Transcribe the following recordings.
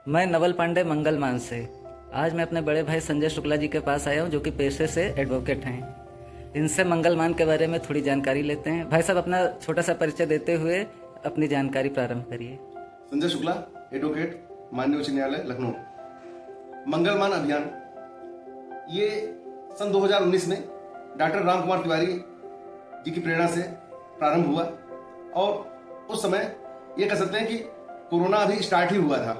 मैं नवल पांडे मंगलमान से। आज मैं अपने बड़े भाई संजय शुक्ला जी के पास आया हूँ, जो कि पेशे से एडवोकेट हैं। इनसे मंगलमान के बारे में थोड़ी जानकारी लेते हैं। भाई साहब, अपना छोटा सा परिचय देते हुए अपनी जानकारी प्रारंभ करिए। संजय शुक्ला, एडवोकेट, माननीय उच्च न्यायालय लखनऊ। मंगलमान अभियान ये सन 2019 में डॉक्टर राम कुमार तिवारी जी की प्रेरणा से प्रारंभ हुआ और उस समय ये कह सकते हैं कि कोरोना अभी स्टार्ट ही हुआ था।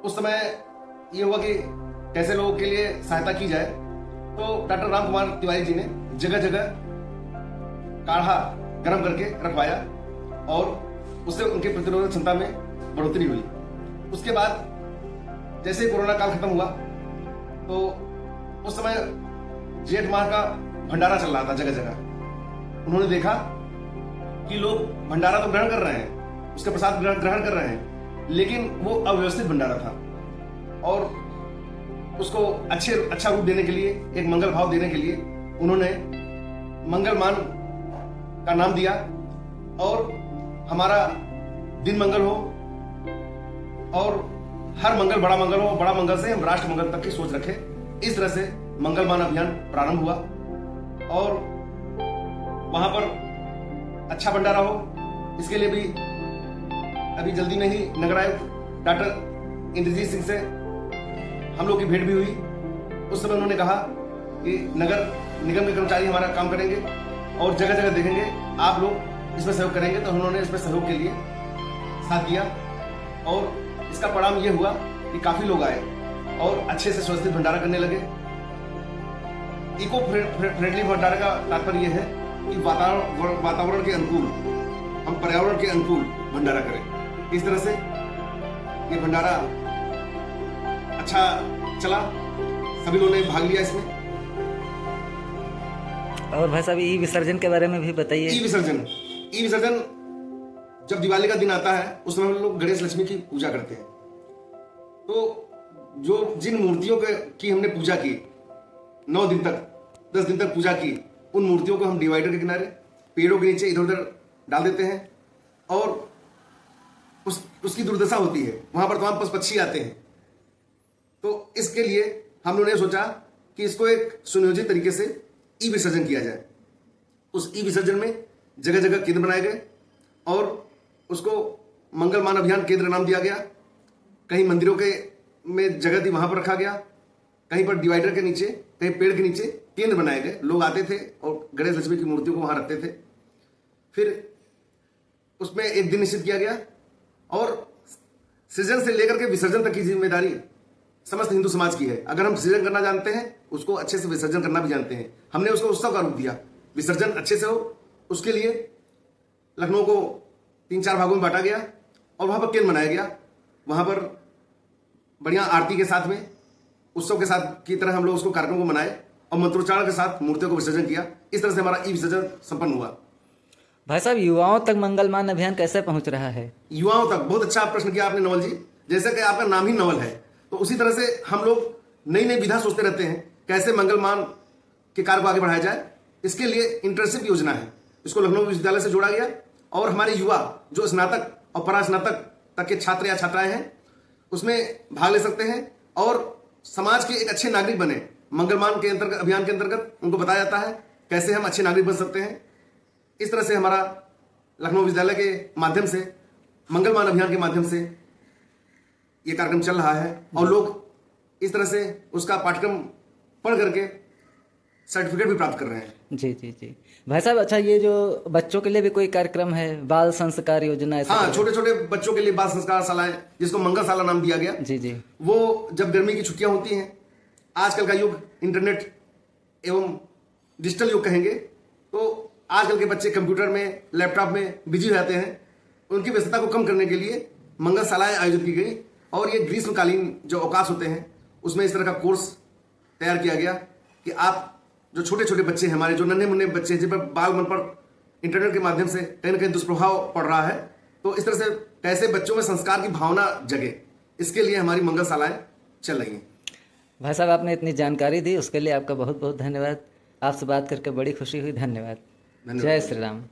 उस समय ये हुआ कि कैसे लोगों के लिए सहायता की जाए, तो डॉक्टर राम कुमार तिवारी जी ने जगह जगह काढ़ा गर्म करके रखवाया और उससे उनके प्रतिरोधक क्षमता में बढ़ोतरी हुई। उसके बाद जैसे कोरोना काल खत्म हुआ तो उस समय जेठ माह का भंडारा चल रहा था जगह जगह। उन्होंने देखा कि लोग भंडारा तो ग्रहण कर रहे हैं, उसका प्रसाद ग्रहण कर रहे हैं, लेकिन वो अव्यवस्थित भंडारा था और उसको अच्छा रूप देने के लिए, एक मंगल भाव देने के लिए उन्होंने मंगलमान का नाम दिया और हमारा दिन मंगल हो और हर मंगल बड़ा मंगल हो, बड़ा मंगल से हम राष्ट्र मंगल तक की सोच रखें। इस तरह से मंगलमान अभियान प्रारंभ हुआ और वहां पर अच्छा भंडारा हो, इसके लिए भी अभी जल्दी में ही नगर आयुक्त डॉक्टर इंद्रजीत सिंह से हम लोग की भेंट भी हुई। उस समय उन्होंने कहा कि नगर निगम के कर्मचारी हमारा काम करेंगे और जगह जगह देखेंगे, आप लोग इसमें सहयोग करेंगे। तो उन्होंने इसमें सहयोग के लिए साथ दिया और इसका परिणाम ये हुआ कि काफी लोग आए और अच्छे से व्यवस्थित भंडारा करने लगे। इको फ्रेंडली भंडारा का तात्पर्य यह है कि वातावरण के अनुकूल, हम पर्यावरण के अनुकूल भंडारा करें। इस तरह से ये भंडारा अच्छा चला, सभी लोगों ने भाग लिया इसमें। और भाई साहब, ई विसर्जन के बारे में भी बताइए। ई विसर्जन जब दिवाली का दिन आता है उस समय हम लोग गणेश लक्ष्मी की पूजा करते हैं। तो जो जिन मूर्तियों की हमने पूजा की 9 दिन तक, 10 दिन तक पूजा की, उन मूर्तियों को हम डिवाइडर के किनारे, पेड़ों के नीचे इधर उधर डाल देते हैं और उसकी दुर्दशा होती है, वहां पर तमाम पशु पक्षी आते हैं। तो इसके लिए हम लोगों ने सोचा कि इसको एक सुनियोजित तरीके से ई विसर्जन किया जाए। उस ई विसर्जन में जगह जगह केंद्र बनाए गए और उसको मंगलमान अभियान केंद्र नाम दिया गया। कहीं मंदिरों के में जगह थी वहां पर रखा गया, कहीं पर डिवाइडर के नीचे, कहीं पेड़ के नीचे केंद्र बनाए गए। लोग आते थे और गणेश लक्ष्मी की मूर्तियों को वहां रखते थे। फिर उसमें एक दिन निश्चित किया गया और सृजन से लेकर के विसर्जन तक की जिम्मेदारी समस्त हिंदू समाज की है। अगर हम सृजन करना जानते हैं, उसको अच्छे से विसर्जन करना भी जानते हैं। हमने उसको उत्सव का रूप दिया, विसर्जन अच्छे से हो। उसके लिए लखनऊ को 3-4 भागों में बांटा गया और वहां पर केंद्र बनाया गया। वहां पर बढ़िया आरती के साथ में, उत्सव के साथ की तरह हम लोग उसको कार्यक्रम को मनाए और मंत्रोच्चारण के साथ मूर्तियों को विसर्जन किया। इस तरह से हमारा ई विसर्जन संपन्न हुआ। भाई साहब, युवाओं तक मंगलमान अभियान कैसे पहुंच रहा है? युवाओं तक बहुत अच्छा प्रश्न किया आपने नवल जी। जैसे कि आपका नाम ही नवल है, तो उसी तरह से हम लोग नई नई विधा सोचते रहते हैं कैसे मंगलमान के कार्य को आगे बढ़ाया जाए। इसके लिए इंटर्नशिप योजना है, इसको लखनऊ विश्वविद्यालय से जोड़ा गया और हमारे युवा जो स्नातक और परास्नातक तक के छात्र या छात्राएं हैं उसमें भाग ले सकते हैं और समाज के एक अच्छे नागरिक बने। मंगलमान के अंतर्गत, अभियान के अंतर्गत उनको बताया जाता है कैसे हम अच्छे नागरिक बन सकते हैं। इस तरह से हमारा लखनऊ विश्वविद्यालय के माध्यम से, मंगलमान अभियान के माध्यम से ये कार्यक्रम चल रहा है और लोग इस तरह से उसका पाठ्यक्रम पढ़ करके सर्टिफिकेट भी प्राप्त कर रहे हैं। जी जी जी भाई साहब, अच्छा, ये जो बच्चों के लिए भी कोई कार्यक्रम है, बाल संस्कार योजना? हाँ, छोटे छोटे बच्चों के लिए बाल संस्कार शालाएं, जिसको मंगलशाला नाम दिया गया। जी जी। वो जब गर्मी की छुट्टियां होती हैं, आजकल का युग इंटरनेट एवं डिजिटल युग कहेंगे, तो आजकल के बच्चे कंप्यूटर में, लैपटॉप में बिजी हो जाते हैं। उनकी व्यस्तता को कम करने के लिए मंगलशालाएं आयोजित की गई और ये ग्रीष्मकालीन जो अवकाश होते हैं उसमें इस तरह का कोर्स तैयार किया गया कि आप जो छोटे छोटे बच्चे हैं हमारे, जो नन्हे मुन्ने बच्चे हैं जिन पर बाल मन पर इंटरनेट के माध्यम से कहीं ना कहीं दुष्प्रभाव पड़ रहा है, तो इस तरह से कैसे बच्चों में संस्कार की भावना जगे, इसके लिए हमारी मंगलशालाएं चल रही हैं। भाई साहब, आपने इतनी जानकारी दी, उसके लिए आपका बहुत बहुत धन्यवाद। आपसे बात करके बड़ी खुशी हुई। धन्यवाद। जय श्री राम।